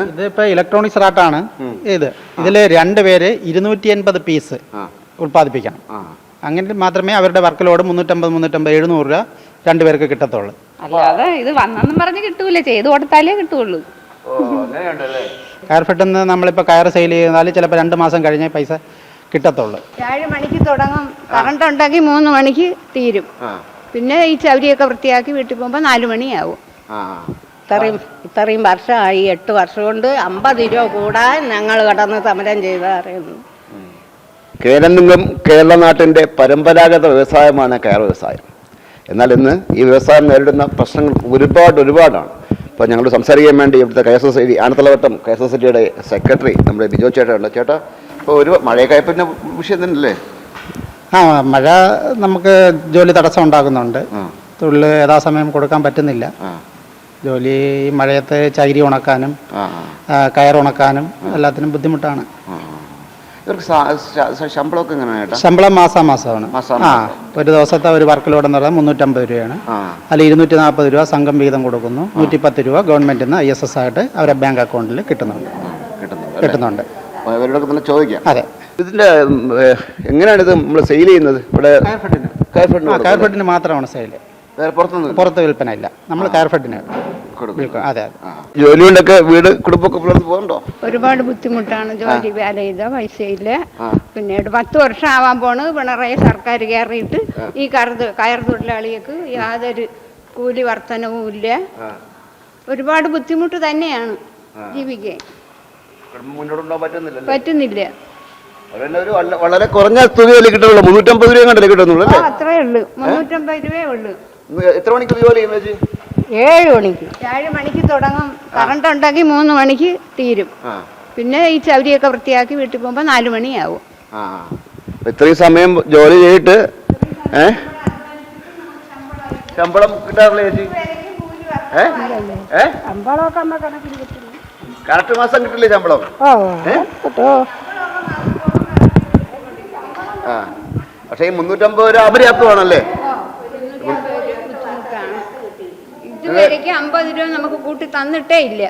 ഇതിപ്പോ ഇലക്ട്രോണിക്സ് റാട്ടാണ് ഇതില് 2 പേര് 280 പീസ് ഉൽപ്പാദിപ്പിക്കണം. അങ്ങനെ മാത്രമേ അവരുടെ വർക്ക് ലോഡ് 350, 700 രൂപ 2 പേർക്ക് കിട്ടത്തുള്ളൂ. അല്ലാതെ ഇത് വന്നെന്നും പറഞ്ഞ് കിട്ടൂല, ചെയ്ത് കൊടുത്താലേ കിട്ടുള്ളൂ. കയർഫെട്ടിൽ നിന്ന് നമ്മളിപ്പോൾ കയർ സെയിൽ ചെയ്താൽ ചിലപ്പോൾ 2 മാസം കഴിഞ്ഞേ പൈസ കിട്ടത്തുള്ളൂ. 7 മണിക്ക് തുടങ്ങും, കറണ്ട് ഉണ്ടെങ്കിൽ 3 മണിക്ക് തീരും. പിന്നെ ഈ ചവരിയൊക്കെ വൃത്തിയാക്കി വീട്ടിൽ പോകുമ്പോൾ 4 മണിയാവും. ഇത്രയും വർഷമായി, 8 വർഷം കൊണ്ട് 50 രൂപ കൂടാൻ ഞങ്ങൾ കടന്ന് സമരം ചെയ്ത അറിയുന്നു. കേരളം കേരള നാട്ടിൻ്റെ പരമ്പരാഗത വ്യവസായമാണ് കയർ വ്യവസായം. എന്നാൽ ഇന്ന് ഈ വ്യവസായം നേരിടുന്ന പ്രശ്നങ്ങൾ ഒരുപാടാണ്. ഇപ്പോൾ ഞങ്ങൾ സംസാരിക്കാൻ വേണ്ടി ഇവിടുത്തെ കയർ സൊസൈറ്റി ആനത്തലവട്ടം കയർ സൊസൈറ്റിയുടെ സെക്രട്ടറി നമ്മുടെ ബിജോ ചേട്ടനുണ്ട്. ചേട്ടാ, ഇപ്പോൾ ഒരു മഴയൊക്കെയപ്പിൻ്റെ വിഷയം തന്നെയല്ലേ? മഴ നമുക്ക് ജോലി തടസ്സം ഉണ്ടാകുന്നുണ്ട്. തൊഴിൽ യഥാസമയം കൊടുക്കാൻ പറ്റുന്നില്ല. ജോലി മഴയത്ത് ചകിരി ഉണക്കാനും കയർ ഉണക്കാനും എല്ലാത്തിനും ബുദ്ധിമുട്ടാണ്. ഇവർക്ക് ശമ്പളമൊക്കെ എങ്ങനെയാണ്? ശമ്പളം മാസാമാസമാണ്. ഒരു ദിവസത്തെ ഒരു വർക്ക് ലോഡ് എന്ന് പറഞ്ഞാൽ 350 രൂപയാണ്. അതിൽ 240 രൂപ സംഘം വീതം കൊടുക്കുന്നു. 110 രൂപ ഗവൺമെന്റിൽ നിന്ന് ISS ആയിട്ട് അവരുടെ ബാങ്ക് അക്കൗണ്ടിൽ കിട്ടുന്നുണ്ട്. ചോദിക്കാം. അതെ. ഇതിന്റെ എങ്ങനെയാണ് ഇത് നമ്മൾ സെയിൽ ചെയ്യുന്നത്? ഇവിടെ കയർഫെഡിന് മാത്രമാണ് സെയിൽ, പുറത്ത് വിൽപ്പന ഇല്ല. നമ്മൾ കയർഫെഡിന്. അതെ. ജോലി കൊണ്ടൊക്കെ വീട് കുടുംബമൊക്കെ പുലർന്നു പോകുന്നുണ്ടോ? ഒരുപാട് ബുദ്ധിമുട്ടാണ്. ജോലി വേല ചെയ്ത പൈസയില്ല. പിന്നീട് 10 വർഷം ആവാൻ പോണ് പിണറായി സർക്കാർ കയറിയിട്ട് ഈ കയർ തൊഴിലാളികൾക്ക് യാതൊരു കൂലി വർധനവും ഇല്ല. ഒരുപാട് ബുദ്ധിമുട്ട് തന്നെയാണ് ജീവിക്കാൻ. പറ്റുന്നില്ല. വളരെ കുറഞ്ഞ തുകയല്ലേ കിട്ടുള്ളൂ. 350 രൂപ കണ്ടല്ലേ കിട്ടുന്നുള്ളൂ? അത്രേ ഉള്ളൂ, 350 രൂപയേ ഉള്ളൂ. എത്ര മണിക്ക് ജോലി ചെയ്യുന്നത്? 7 മണിക്ക്. 7 മണിക്ക് തുടങ്ങും, കറണ്ട് ഉണ്ടെങ്കിൽ 3 മണിക്ക് തീരും. പിന്നെ ഈ ചവരിയൊക്കെ വൃത്തിയാക്കി വീട്ടിൽ പോകുമ്പോൾ 4 മണിയാവും. ഇത്രയും സമയം ജോലി ചെയ്തിട്ട് ശമ്പളം കിട്ടാറില്ല ചേച്ചി? ശമ്പളമൊക്കെ നമ്മൾ കണക്കിന് കിട്ടില്ല. കറക്റ്റ് മാസം കിട്ടില്ലേ ശമ്പളം? പക്ഷേ ഈ 350 രൂപ അപര്യാപ്തമാണല്ലേ? ഇതുവരെയ്ക്ക് 50 രൂപ നമുക്ക് കൂട്ടി തന്നിട്ടേ ഇല്ല.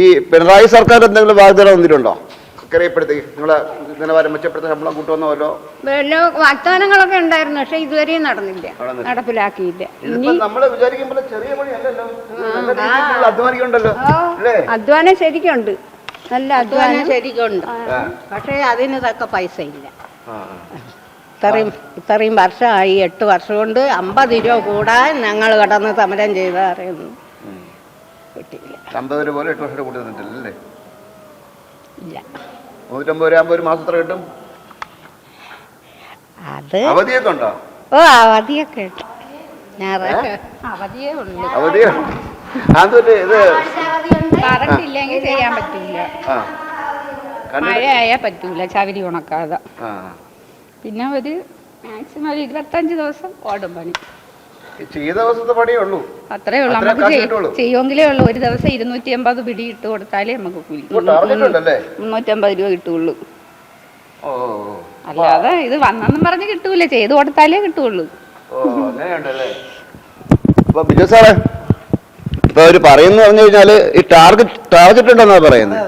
ഈ പിണറായി സർക്കാർ എന്തെങ്കിലും വാഗ്ദാനം തന്നിട്ടുണ്ടോ? നിങ്ങളെ നിലവാരം മെച്ചപ്പെടുത്ത ശമ്പളം കൂട്ടുമെന്നോ വല്ല വാഗ്ദാനങ്ങളൊക്കെ ഉണ്ടായിരുന്നു, പക്ഷെ ഇതുവരെയും നടന്നില്ല, നടപ്പിലാക്കിയില്ല. അധ്വാനം ശരിക്കുണ്ട്, നല്ല അധ്വാനം ശരിക്കുണ്ട്. പക്ഷേ അതിന് തക്ക പൈസ ഇല്ല. ഇത്രയും വർഷമായി, 8 വർഷം കൊണ്ട് 50 രൂപ കൂടാൻ ഞങ്ങൾ കടന്ന് സമരം ചെയ്ത അറിയുന്നു. കിട്ടിയില്ല. 50 രൂപ പോലെ 8 വർഷം കൂടി തന്നിട്ടില്ലേ? ഇല്ല. 150 രൂപ ആകുമ്പോൾ ഒരു മാസം എത്ര കിട്ടും? അത് അവധിയൊക്കെ ഉണ്ടോ? അവധിയൊക്കെ ഉണ്ട്. അവധിയേ ഉള്ളൂ. കറണ്ട് ഇല്ലെങ്കിൽ ചെയ്യാൻ പറ്റൂല, മഴയായാൽ പറ്റൂല ചവരി ഉണക്കാതെ. പിന്നെ ഒരു മാക്സിമം 25 ദിവസം ഓടും പണി. അത്രേ ഉള്ളൂ. നമുക്ക് ചെയ്യുമെങ്കിലേ ഉള്ളൂ. ഒരു ദിവസം 280 പിടി ഇട്ട് കൊടുത്താലേ നമുക്ക് 350 രൂപ കിട്ടുള്ളൂ. അല്ലാതെ ഇത് വന്നെന്നും പറഞ്ഞ് കിട്ടൂല, ചെയ്ത് കൊടുത്താലേ കിട്ടുള്ളൂ. പറയുന്ന പറഞ്ഞു കഴിഞ്ഞാല് ഈ ടാർഗറ്റ് ഉണ്ടെന്നാ പറയുന്നത്.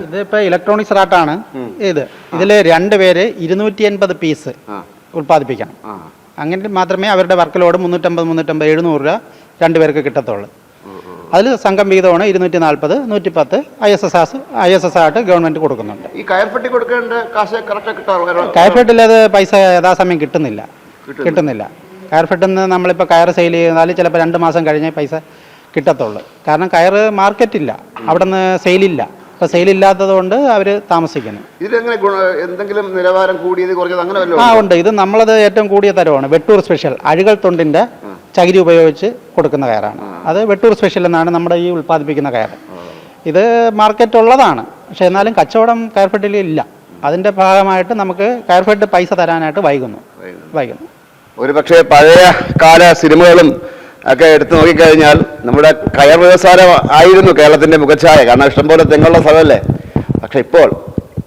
ഇതിപ്പോ ഇലക്ട്രോണിക്സ് റാട്ടാണ്. ഇതില് 2 പേര് 280 പീസ് ഉൽപ്പാദിപ്പിക്കണം. അങ്ങനെ മാത്രമേ അവരുടെ വർക്ക് ലോഡ് 350, 700 രൂപ 2 പേർക്ക് കിട്ടത്തുള്ളൂ. അതിൽ സംഘം വീതമാണ് 240, 110 ISS ആയിട്ട് ഗവൺമെന്റ് കൊടുക്കുന്നുണ്ട്. ഈ കയർഫെട്ടി കൊടുക്കേണ്ട കാശ് കറക്റ്റ് കിട്ടാറുള്ളൂ. കയർഫെട്ടിൽ അത് പൈസ യഥാസമയം കിട്ടുന്നില്ല. കയർഫെട്ടിൽ നിന്ന് നമ്മളിപ്പോൾ കയർ സെയിൽ ചെയ്താൽ ചിലപ്പോൾ 2 മാസം കഴിഞ്ഞേ പൈസ കിട്ടത്തുള്ളൂ. കാരണം കയർ മാർക്കറ്റില്ല, അവിടെ നിന്ന് സെയിലില്ല. അപ്പോൾ സെയിലില്ലാത്തത് കൊണ്ട് അവർ താമസിക്കുന്നു. എന്തെങ്കിലും നിലവാരം കൂടിയത് കുറഞ്ഞത് അങ്ങനെ ഉണ്ട്. ഇത് നമ്മളത് ഏറ്റവും കൂടിയ തരമാണ്. വെട്ടൂർ സ്പെഷ്യൽ അഴുകൽ തൊണ്ടിൻ്റെ ചകിരി ഉപയോഗിച്ച് കൊടുക്കുന്ന കയറാണ്. അത് വെട്ടൂർ സ്പെഷ്യൽ എന്നാണ് നമ്മുടെ ഈ ഉൽപ്പാദിപ്പിക്കുന്ന കയർ. ഇത് മാർക്കറ്റ് ഉള്ളതാണ്, പക്ഷെ എന്നാലും കച്ചവടം കയർഫെഡിൽ ഇല്ല. അതിൻ്റെ ഭാഗമായിട്ട് നമുക്ക് കയർഫെഡ് പൈസ തരാനായിട്ട് വൈകുന്നു. ഒരു പക്ഷേ പഴയ കാല സിനിമകളും ഒക്കെ എടുത്തു നോക്കിക്കഴിഞ്ഞാൽ നമ്മുടെ കയർ വ്യവസായം ആയിരുന്നു കേരളത്തിൻ്റെ മുഖച്ഛായ. കാരണം ഇഷ്ടംപോലെ തെങ്ങുള്ള സ്ഥലമല്ലേ. പക്ഷെ ഇപ്പോൾ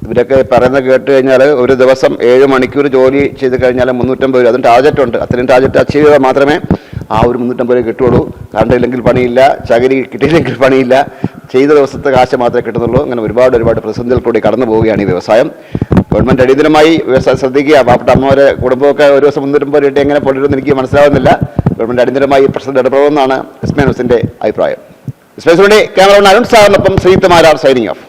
ഇവരൊക്കെ പറയുന്നത് കേട്ട് കഴിഞ്ഞാൽ ഒരു ദിവസം 7 മണിക്കൂർ ജോലി ചെയ്ത് കഴിഞ്ഞാൽ 350 രൂപ, അതും ടാർജറ്റ് ഉണ്ട്. അത്രയും ടാർജറ്റ് അച്ചീവ് ചെയ്താൽ മാത്രമേ ആ ഒരു 350 രൂപ കിട്ടുള്ളൂ. കറണ്ട് ഇല്ലെങ്കിൽ പണിയില്ല, ചകിരി കിട്ടിയില്ലെങ്കിൽ പണിയില്ല, ചെയ്ത ദിവസത്തെ കാശ് മാത്രമേ കിട്ടുന്നുള്ളൂ. അങ്ങനെ ഒരുപാട് പ്രതിസന്ധികൾ കൂടി കടന്നു പോവുകയാണ് ഈ വ്യവസായം. ഗവൺമെൻറ് അടിയന്തരമായി വ്യവസായം ശ്രദ്ധിക്കുക. പാവപ്പെട്ട അമ്മമാരെ കുടുംബമൊക്കെ ഒരു ദിവസം 350 കിട്ടി എങ്ങനെ പൊളിരുന്ന് എനിക്ക് മനസ്സിലാവുന്നില്ല. ഗവൺമെൻറ് അടിയന്തരമായി ഈ പ്രശ്നത്തിൽ ഇടപെടണമെന്നാണ് വിസ്മയ ന്യൂസിൻ്റെ അഭിപ്രായം. വിസ്മയ ക്യാമറ അരുൺ സാറിനൊപ്പം ശ്രീത്ത് മാരാർ സൈനിങ് ഓഫ്.